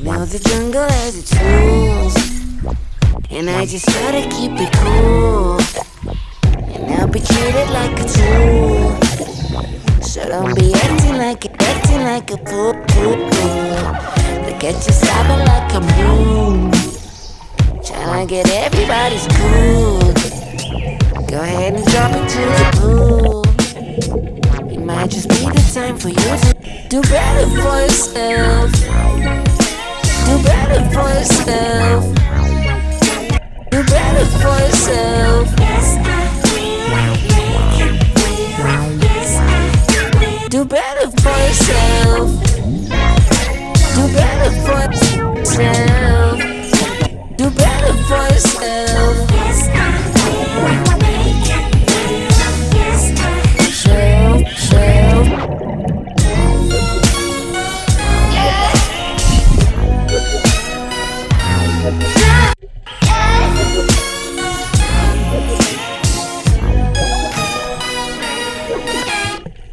know the jungle has its rules, and I just try to keep it cool, and I'll be treated like a tool. So don't be acting like a fool. Look at you sobbing like a moon, tryna get everybody's cool. Go ahead and drop into the pool. It might just be the time for you to do better for yourself. Do better for yourself. Do better for yourself. Do better for yourself. Do better for yourself. Do better for yourself. Self.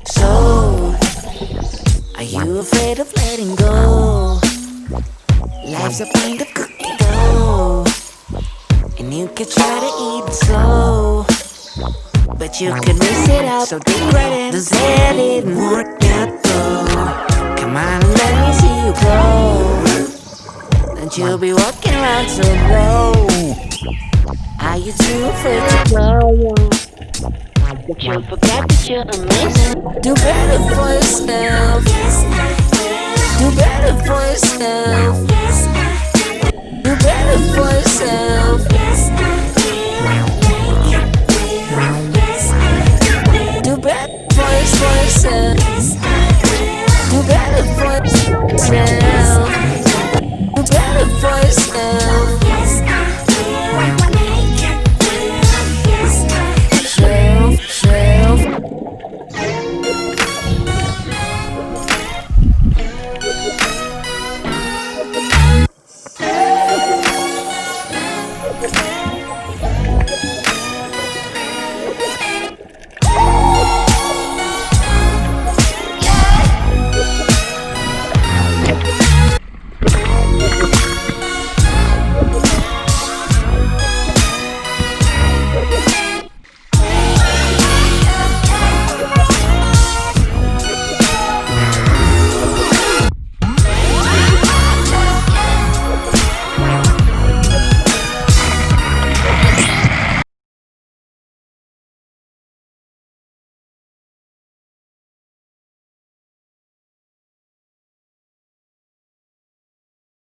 So, are you afraid of letting go? Life's a kind of cookie dough, and you can try to eat it slow, but you could miss it out. So dig right in. Does that didn't work out though? Come on and let me see you glow. Don't you be walking around so low. Are you too afraid to go? But you forgot that you're amazing. Do better for yourself. Do better for yourself.